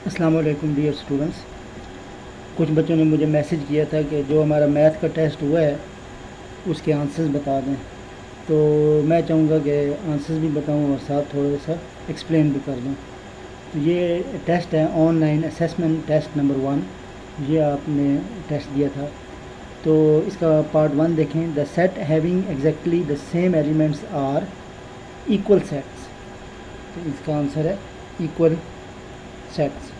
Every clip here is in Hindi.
अस्सलाम वालेकुम डियर स्टूडेंट्स। कुछ बच्चों ने मुझे मैसेज किया था कि जो हमारा मैथ का टेस्ट हुआ है उसके आंसर्स बता दें, तो मैं चाहूँगा कि आंसर्स भी बताऊँ और साथ थोड़ा सा एक्सप्लेन भी कर दूँ। तो ये टेस्ट है ऑनलाइन असेसमेंट टेस्ट नंबर 1। ये आपने टेस्ट दिया था, तो इसका पार्ट 1 देखें। The set having exactly the same elements are equal sets. तो इसका आंसर है इक्वल सेट्स,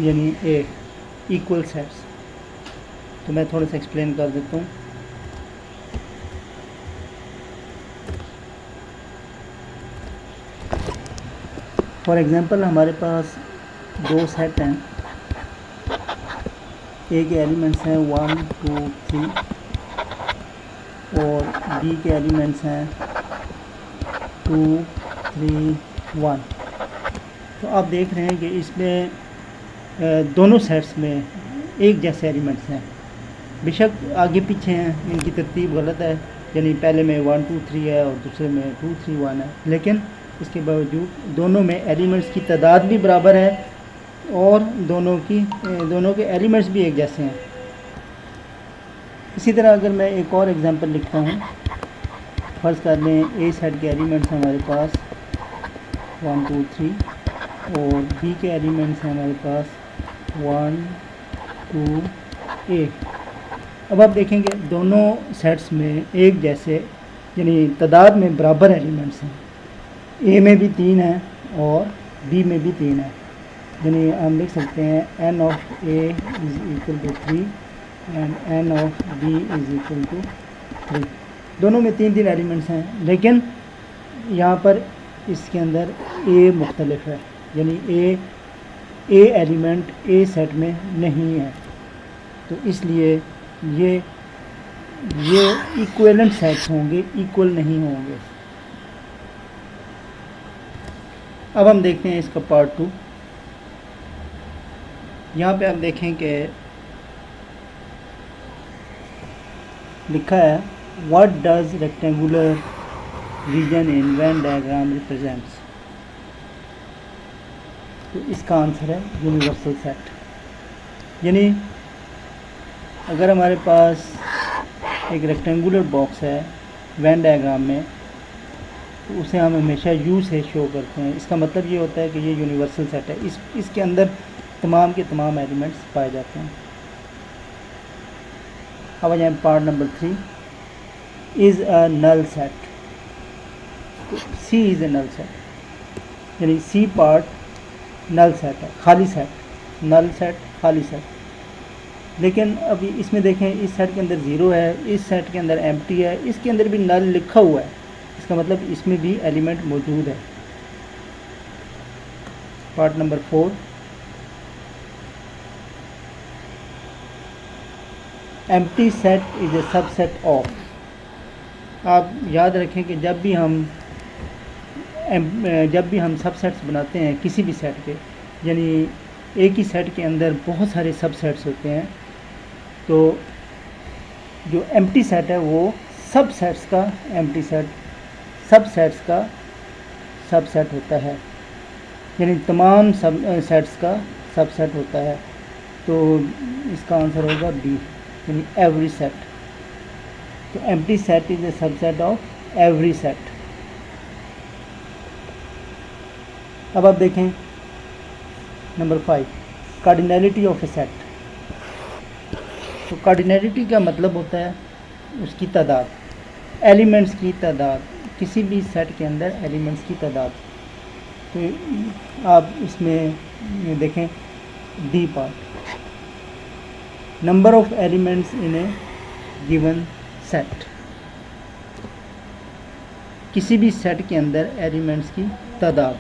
यानी ए इक्वल सेट्स। तो मैं थोड़ा सा एक्सप्लेन कर देता हूँ। फॉर एग्ज़ाम्पल हमारे पास दो सेट हैं, ए के एलिमेंट्स हैं 1 2 3 और बी के एलिमेंट्स हैं 2 3 1। तो आप देख रहे हैं कि इसमें दोनों सेट्स में एक जैसे एलिमेंट्स हैं। बेशक आगे पीछे हैं, इनकी तरतीब गलत है, यानी पहले में 1 2 3 है और दूसरे में 2 3 1 है, लेकिन इसके बावजूद दोनों में एलिमेंट्स की तादाद भी बराबर है और दोनों के एलिमेंट्स भी एक जैसे हैं। इसी तरह अगर मैं एक और एग्जांपल लिखता हूँ, फ़र्ज़ कर लें ए सेट के एलिमेंट्स हमारे पास 1 2 3 और बी के एलिमेंट्स हैं हमारे पास 1 2 8। अब आप देखेंगे दोनों सेट्स में एक जैसे यानी तादाद में बराबर एलिमेंट्स हैं। ए में भी 3 है और बी में भी 3 है, यानी हम लिख सकते हैं n of A is equal to 3 and n of B is equal to 3। दोनों में 3 एलिमेंट्स हैं, लेकिन यहाँ पर इसके अंदर ए मुख्तलिफ है, यानी ए एलिमेंट ए सेट में नहीं है। तो इसलिए ये इक्विवेलेंट सेट्स होंगे, इक्वल नहीं होंगे। अब हम देखते हैं इसका पार्ट 2। यहाँ पे आप देखें कि लिखा है what does rectangular reason in Venn diagram represents. तो इसका आंसर है यूनिवर्सल सेट। यानी अगर हमारे पास एक रेक्टेंगुलर बॉक्स है वेन डायग्राम में, तो उसे हम हमेशा यू से शो करते हैं। इसका मतलब ये होता है कि ये यूनिवर्सल सेट है, इसके अंदर तमाम के तमाम एलिमेंट्स पाए जाते हैं। अब आ जाए part number 3, is a null set. तो C is a null set, यानी सी पार्ट नल सेट है, खाली सेट, नल सेट खाली सेट। लेकिन अभी इसमें देखें, इस सेट के अंदर 0 है, इस सेट के अंदर एम्प्टी है, इसके अंदर भी नल लिखा हुआ है, इसका मतलब इसमें भी एलिमेंट मौजूद है। Part number 4, empty set is a subset of. आप याद रखें कि जब भी हम सबसेट्स बनाते हैं किसी भी सेट के, यानी एक ही सेट के अंदर बहुत सारे सबसेट्स होते हैं, तो जो एम्प्टी सेट है वो सबसेट्स का एम्प्टी सेट सबसेट्स का सबसेट होता है, यानी तमाम सेट्स का सबसेट होता है। तो इसका आंसर होगा बी, यानी एवरी सेट। तो empty set is a subset of every set. अब आप देखें number 5, cardinality of A set. तो कार्डिनैलिटी का मतलब होता है उसकी तादाद, एलिमेंट्स की तादाद, किसी भी सेट के अंदर एलिमेंट्स की तादाद। तो आप इसमें देखें D part, number of elements in A given set, किसी भी सेट के अंदर एलिमेंट्स की तादाद।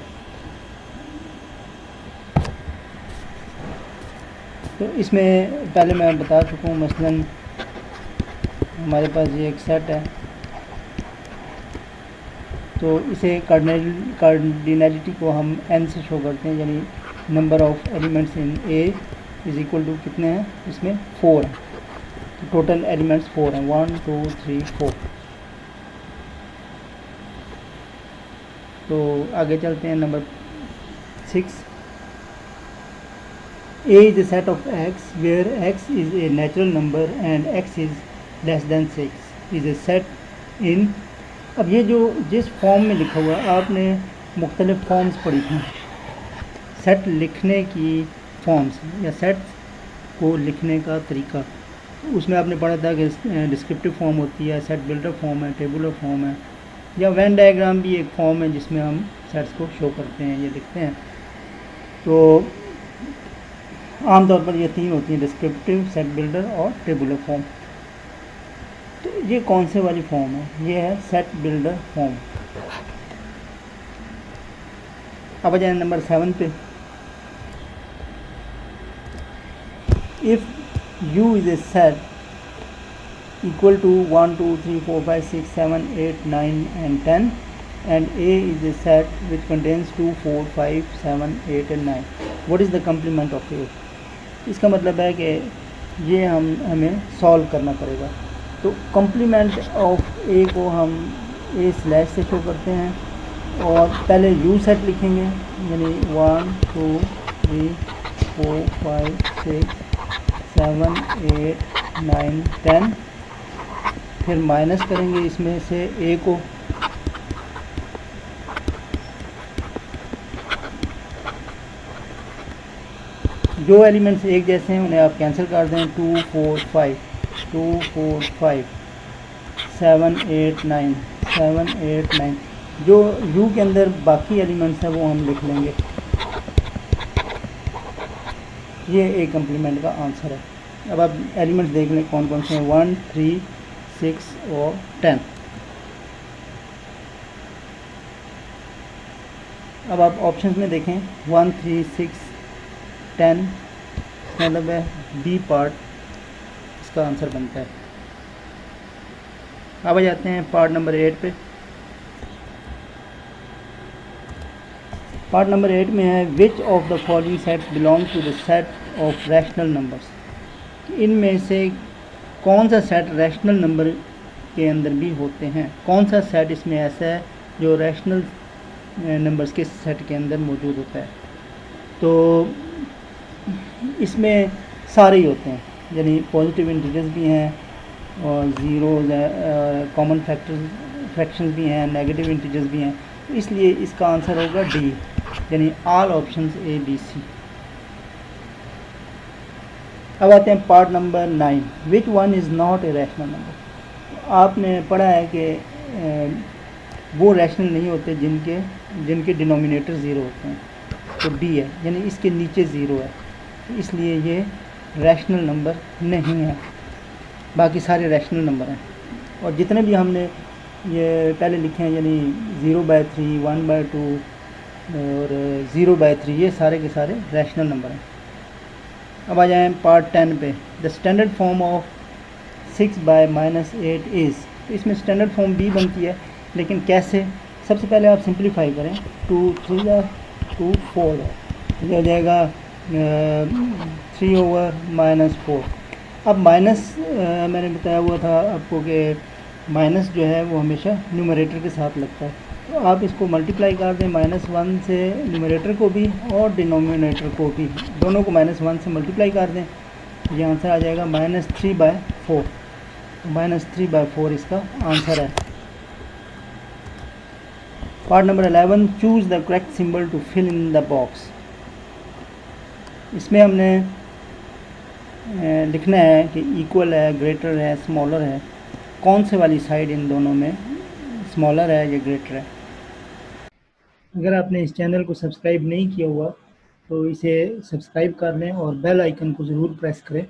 तो इसमें पहले मैं बता चुका हूँ, मसलन हमारे पास ये एक सेट है, तो इसे कार्डिनैलिटी को हम n से शो करते हैं, यानी number of elements in A is equal to कितने हैं, इसमें 4 हैं। तो टोटल एलिमेंट्स 4 हैं, 1 2 3 4। तो आगे चलते हैं number 6. A is a set of x where x is a natural number and x is less than 6 is a set in. अब ये जो जिस फॉर्म में लिखा हुआ है, आपने मुख्तलिफ फॉर्म्स पढ़ी थी सेट लिखने की, फॉर्म्स या सेट को लिखने का तरीका। उसमें आपने पढ़ा था कि डिस्क्रिप्टिव फॉर्म होती है, सेट बिल्डर फॉर्म है, टेबुलर फॉर्म है, या वेन डायग्राम भी एक फॉर्म है जिसमें हम सेट्स को शो करते हैं, ये लिखते हैं। तो आमतौर पर ये तीन होती हैं, डिस्क्रिप्टिव, सेट बिल्डर और टेबुलर फॉर्म। तो ये कौन से वाली फॉर्म है? ये है सेट बिल्डर फॉर्म। अब आ जाए नंबर 7 पे। If U is a set equal to 1 2 3 4 5 6 7 8 9 and 10 and A is a set which contains 2 4 5 7 8 and 9, what is the complement of A? इसका मतलब है कि ये हमें सॉल्व करना पड़ेगा। तो कम्प्लीमेंट ऑफ ए को हम ए स्लैश से शो करते हैं और पहले यू सेट लिखेंगे, यानी 1 2 3 4 5 6 7 8 9 10, फिर माइनस करेंगे इसमें से ए को, जो एलिमेंट्स एक जैसे हैं उन्हें आप कैंसिल कर दें। 2 4 5 2 4 5 7 8 9 7 8 9, जो यू के अंदर बाकी एलिमेंट्स हैं वो हम लिख लेंगे। ये एक कम्प्लीमेंट का आंसर है। अब आप एलिमेंट्स देख लें कौन कौन से हैं, 1 3 6 और 10। अब आप ऑप्शंस में देखें 1 3 6 10, मतलब है बी पार्ट इसका आंसर बनता है। अब आ जाते हैं पार्ट नंबर 8 पे। पार्ट नंबर 8 में है which of the following sets belong to the set of rational numbers. इनमें से कौन सा सेट रैशनल नंबर के अंदर भी होते हैं, कौन सा सेट इसमें ऐसा है जो रैशनल नंबर्स के सेट के अंदर मौजूद होता है। तो इसमें सारे ही होते हैं, यानी पॉजिटिव इंटीजर्स भी हैं और ज़ीरोज़ कॉमन फ्रैक्शंस भी हैं, नेगेटिव इंटीजर्स भी हैं। इसलिए इसका आंसर होगा डी, यानी all options A B C. अब आते हैं part number 9, which one is not a rational number. आपने पढ़ा है कि वो रैशनल नहीं होते जिनके डिनोमिनेटर ज़ीरो होते हैं, तो डी है, यानी इसके नीचे ज़ीरो है, इसलिए ये रैशनल नंबर नहीं है। बाकी सारे रैशनल नंबर हैं और जितने भी हमने ये पहले लिखे हैं, यानी 0/3 1/2 और 0/3, ये सारे के सारे रैशनल नंबर हैं। अब आ जाएँ पार्ट 10 पे। The standard form of 6/-8 is. तो इसमें स्टैंडर्ड फॉर्म भी बनती है, लेकिन कैसे? सबसे पहले आप सिंप्लीफाई करें, 2 3 2 4 है, ये हो जाएगा 3/-4। अब माइनस मैंने बताया हुआ था आपको कि माइनस जो है वो हमेशा न्यूमरेटर के साथ लगता है, तो आप इसको मल्टीप्लाई कर दें -1 से न्यूमरेटर को भी और डिनोमिनेटर को भी, दोनों को -1 से मल्टीप्लाई कर दें, ये आंसर आ जाएगा -3/4। -3/4 इसका आंसर है। Part number 11, choose the correct symbol to fill in the box. इसमें हमने लिखना है कि इक्वल है, ग्रेटर है, स्मॉलर है, कौन से वाली साइड इन दोनों में स्मॉलर है या ग्रेटर है। अगर आपने इस चैनल को सब्सक्राइब नहीं किया हुआ तो इसे सब्सक्राइब कर लें और बेल आइकन को ज़रूर प्रेस करें,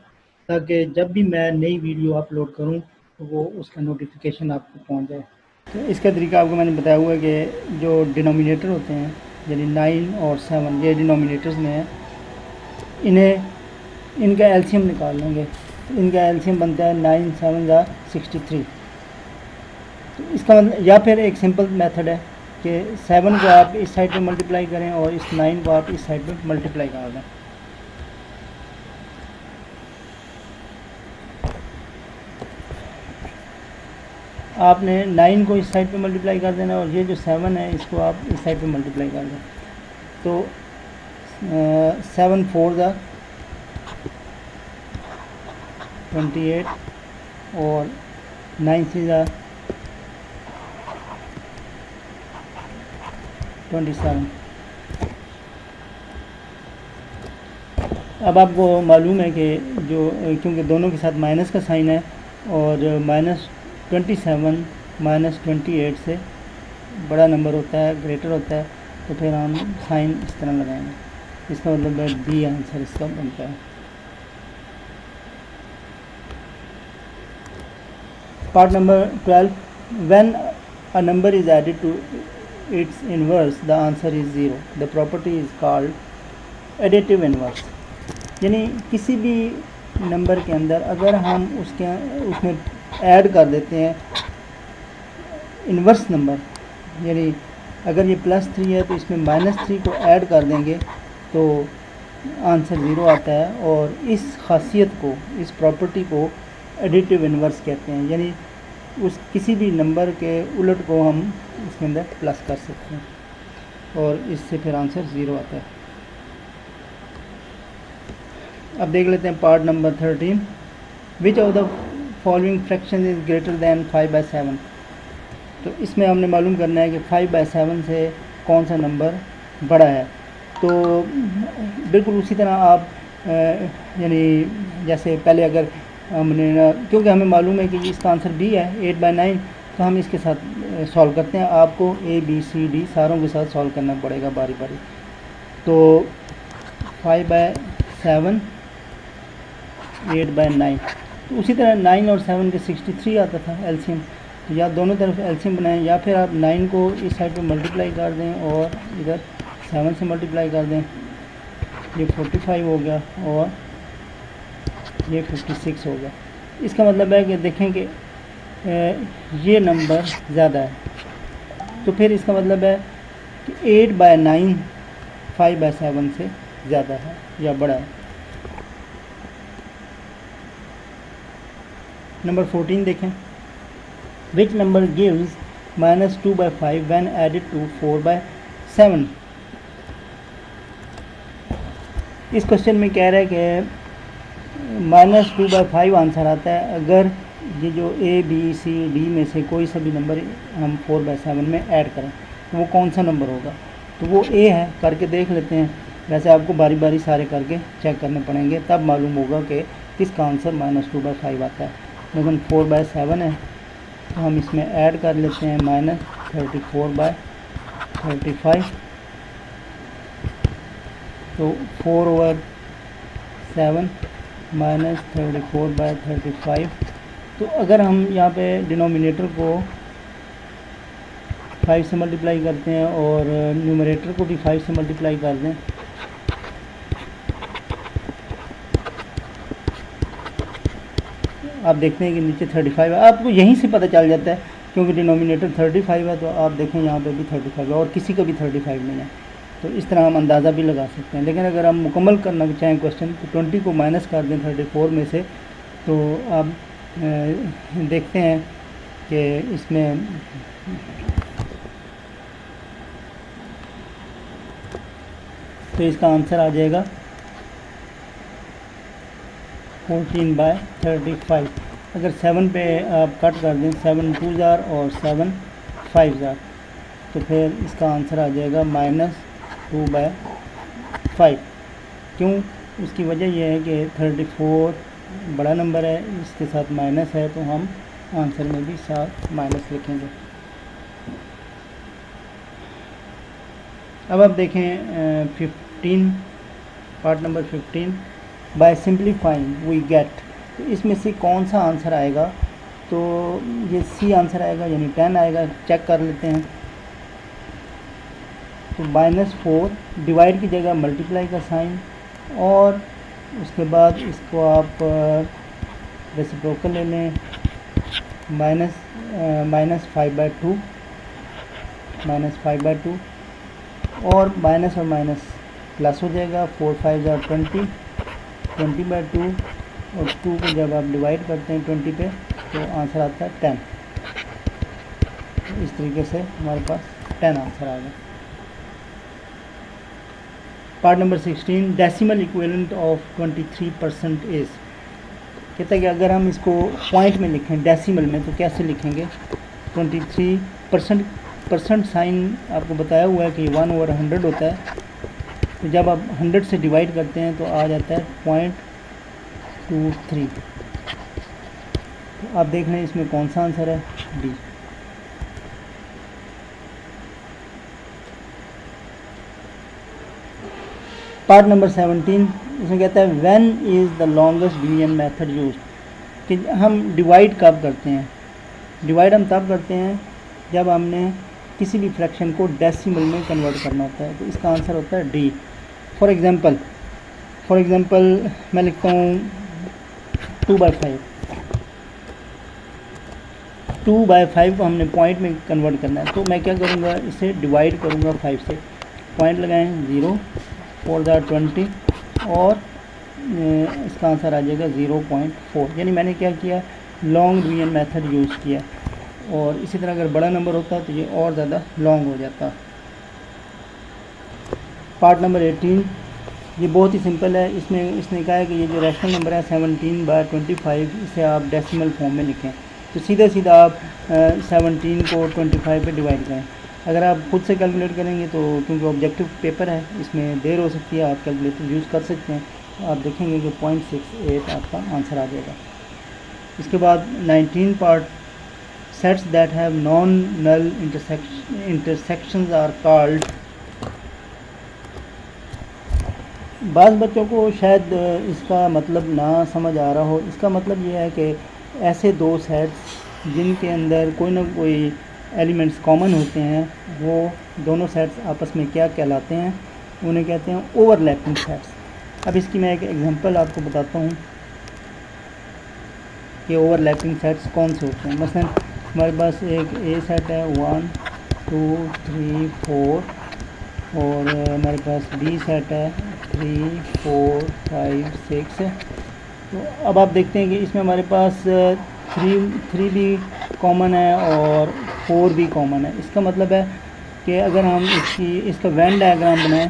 ताकि जब भी मैं नई वीडियो अपलोड करूं तो वो उसका नोटिफिकेशन आपको पहुंच जाए। तो इसका तरीका आपको मैंने बताया हुआ है कि जो डिनोमिनेटर होते हैं, यानी 9 और 7, ये डिनोमिनेटर्स में है, इनका एलसीएम निकाल लेंगे। इनका एलसीएम बनता है 9 7 63। तो इसका मतलब, या फिर एक सिंपल मेथड है कि 7 को आप इस साइड पे मल्टीप्लाई करें और इस 9 को आप इस साइड पे मल्टीप्लाई कर दें। आपने 9 को इस साइड पे मल्टीप्लाई कर देना और ये जो 7 है इसको आप इस साइड पे मल्टीप्लाई कर दें। तो 7 4 ज़ा 28 और 9 3 ज़ा 27। अब आपको मालूम है कि जो क्योंकि दोनों के साथ माइनस का साइन है और -27 -28 से बड़ा नंबर होता है, ग्रेटर होता है, तो फिर हम साइन इस तरह लगाएंगे। इसका मतलब है बी आंसर इसका बनता है। Part number 12, when a number is added to its inverse the answer is 0, the property is called additive inverse. यानी किसी भी नंबर के अंदर अगर हम उसमें ऐड कर देते हैं इन्वर्स नंबर, यानी अगर ये +3 है तो इसमें -3 को ऐड कर देंगे तो आंसर 0 आता है। और इस खासियत को, इस प्रॉपर्टी को एडिटिव इन्वर्स कहते हैं। यानी उस किसी भी नंबर के उलट को हम उसके अंदर प्लस कर सकते हैं और इससे फिर आंसर 0 आता है। अब देख लेते हैं part number 13, which of the following fraction is greater than 5/7। तो इसमें हमने मालूम करना है कि 5/7 से कौन सा नंबर बड़ा है। तो बिल्कुल उसी तरह आप यानी जैसे पहले अगर हमने क्योंकि हमें मालूम है कि इसका आंसर बी है 8/9, तो हम इसके साथ सॉल्व करते हैं। आपको ए बी सी डी सारों के साथ सॉल्व करना पड़ेगा बारी बारी। तो 5/7 8/9, तो उसी तरह 9 और 7 के 63 आता था एलसीएम। तो या दोनों तरफ एलसीएम बनाएं या फिर आप 9 को इस साइड पे मल्टीप्लाई कर दें और इधर 7 से मल्टीप्लाई कर दें, ये 45 हो गया और ये 56 हो गया। इसका मतलब है कि देखें कि ये नंबर ज़्यादा है, तो फिर इसका मतलब है कि 8/9 5/7 से ज़्यादा है या बड़ा है। नंबर 14 देखें, which number gives -2/5 when added to 4/7। इस क्वेश्चन में कह रहा है कि -2/5 आंसर आता है अगर ये जो ए बी सी डी में से कोई सा भी नंबर हम 4/7 में ऐड करें, तो वो कौन सा नंबर होगा। तो वो ए है, करके देख लेते हैं। वैसे आपको बारी बारी सारे करके चेक करने पड़ेंगे, तब मालूम होगा कि किसका आंसर -2/5 आता है। लेकिन 4/7 है तो हम इसमें ऐड कर लेते हैं -34/35, तो 4/7 -34/35। तो अगर हम यहाँ पे डिनोमिनेटर को 5 से मल्टीप्लाई करते हैं और न्यूमरेटर को भी 5 से मल्टीप्लाई कर दें, आप देखते हैं कि नीचे 35 है। आपको यहीं से पता चल जाता है क्योंकि डिनोमिनेटर 35 है, तो आप देखें यहाँ पे भी 35 है और किसी का भी 35 नहीं है। तो इस तरह हम अंदाज़ा भी लगा सकते हैं। लेकिन अगर हम मुकम्मल करना चाहें क्वेश्चन, तो 20 को माइनस कर दें 34 में से, तो आप देखते हैं कि इसमें तो इसका आंसर आ जाएगा 14/35। अगर 7 पे आप कट कर दें, 7 2 ज़ार और 7 5 ज़ार, तो फिर इसका आंसर आ जाएगा -2/5। क्यों? उसकी वजह यह है कि 34 बड़ा नंबर है, इसके साथ माइनस है, तो हम आंसर में भी साथ माइनस लिखेंगे। अब आप देखें 15, part number 15, by simplifying we get. तो इसमें से कौन सा आंसर आएगा, तो ये सी आंसर आएगा, यानी 10 आएगा। चेक कर लेते हैं। तो -4 डिवाइड की जगह मल्टीप्लाई का साइन, और उसके बाद इसको आप रेसिप्रोकल ले लें, -5/2 और माइनस और माइनस प्लस हो जाएगा। 4 5 ज़ार 20, 20/2 और 2 को जब आप डिवाइड करते हैं 20 पे, तो आंसर आता है 10। इस तरीके से हमारे पास 10 आंसर आ गया। Part number 16 decimal equivalent of 23% is. कहता है कि अगर हम इसको पॉइंट में लिखें डेसिमल में तो कैसे लिखेंगे। 23% परसेंट साइन आपको बताया हुआ है कि 1/100 होता है, तो जब आप 100 से डिवाइड करते हैं तो आ जाता है 0.23। तो आप देख लें इसमें कौन सा आंसर है, डी। पार्ट नंबर 17 इसमें कहता है when is the longest division method used, कि हम डिवाइड कब करते हैं। डिवाइड हम तब करते हैं जब हमने किसी भी फ्रैक्शन को डेसिमल में कन्वर्ट करना होता है, तो इसका आंसर होता है डी। फॉर एग्ज़ाम्पल मैं लिखता हूँ 2/5। 2/5 को हमने पॉइंट में कन्वर्ट करना है, तो मैं क्या करूँगा, इसे डिवाइड करूँगा 5 से। पॉइंट लगाएं 0 4 20 और इसका आंसर आ जाएगा 0.4। यानी मैंने क्या किया, लॉन्ग डिवीजन मेथड यूज़ किया। और इसी तरह अगर बड़ा नंबर होता तो ये और ज़्यादा लॉन्ग हो जाता। पार्ट नंबर 18 ये बहुत ही सिंपल है। इसमें इसने कहा है कि ये जो रैशनल नंबर है 17/25 इसे आप डेसिमल फॉर्म में लिखें। तो सीधा आप 17 को 25 पे डिवाइड करें। अगर आप खुद से कैलकुलेट करेंगे तो क्योंकि ऑब्जेक्टिव पेपर है इसमें देर हो सकती है, आप कैलकुलेटर यूज़ कर सकते हैं। तो आप देखेंगे कि 0.68 आपका आंसर आ जाएगा। इसके बाद 19 part sets that have non null intersections are called. बाज़ बच्चों को शायद इसका मतलब ना समझ आ रहा हो। इसका मतलब ये है कि ऐसे दो सेट्स जिनके अंदर कोई ना कोई एलिमेंट्स कॉमन होते हैं, वो दोनों सेट्स आपस में क्या कहलाते हैं, उन्हें कहते हैं ओवरलैपिंग सेट्स। अब इसकी मैं एक एग्जांपल आपको बताता हूँ कि ओवरलैपिंग सेट्स कौन से होते हैं। मसलन हमारे पास एक ए सेट है 1 2 3 4 और हमारे पास बी सेट है 3 4 5 6। तो अब आप देखते हैं कि इसमें हमारे पास 3 भी कॉमन है और 4 भी कॉमन है। इसका मतलब है कि अगर हम इसका वेन डायग्राम बनाएं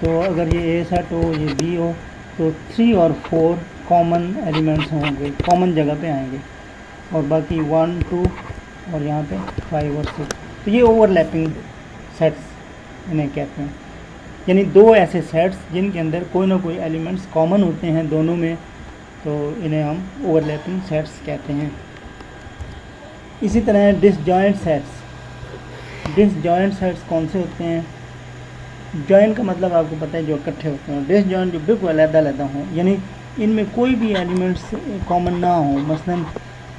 तो अगर ये ए सेट हो ये बी हो तो 3 और 4 कॉमन एलिमेंट्स होंगे, कॉमन जगह पे आएंगे, और बाकी 1 2 और यहाँ पे 5 और 6। तो ये ओवरलैपिंग सेट्स इन्हें कहते हैं। यानी दो ऐसे सेट्स जिनके अंदर कोई ना कोई एलिमेंट्स कॉमन होते हैं दोनों में, तो इन्हें हम ओवरलैपिंग सेट्स कहते हैं। इसी तरह डिसजॉइंट सेट्स। डिसजॉइंट सेट्स कौन से होते हैं? जॉइंट का मतलब आपको पता है जो इकट्ठे होते हैं। डिसजॉइंट जो बिल्कुल अलग-अलग हों, यानी इनमें कोई भी एलिमेंट्स कॉमन ना हो। मसलन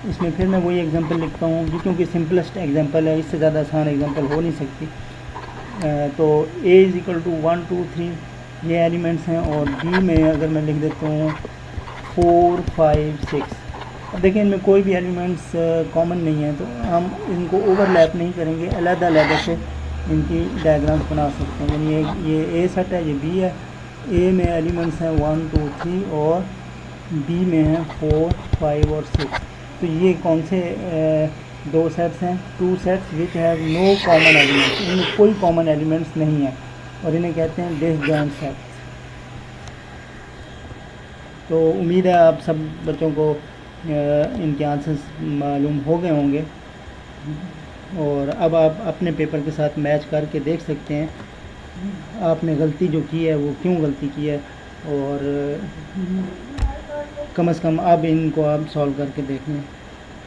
इसमें फिर मैं वही एग्जांपल लिखता हूँ क्योंकि सिंपलेस्ट एग्जांपल है, इससे ज़्यादा आसान एग्जांपल हो नहीं सकती। तो a = 1 2 3 ये एलिमेंट्स हैं, और b में अगर मैं लिख देता हूँ 4 5 6। अब देखिए इनमें कोई भी एलिमेंट्स कॉमन नहीं है, तो हम इनको ओवरलैप नहीं करेंगे, अलग-अलग से इनकी डायग्राम्स बना सकते हैं। यानी ये ए सेट है, ये बी है। ए में एलिमेंट्स हैं 1 2 3 और बी में हैं 4 5 और 6। तो ये कौन से दो सेट्स हैं? 2 sets which have no common elements. इनमें कोई कॉमन एलिमेंट्स नहीं है और इन्हें कहते हैं डिसजॉइंट सेट्स। तो उम्मीद है आप सब बच्चों को इनके आंसर्स मालूम हो गए होंगे, और अब आप अपने पेपर के साथ मैच करके देख सकते हैं आपने गलती जो की है वो क्यों गलती की है, और कम से कम अब इनको आप सॉल्व करके देख लें।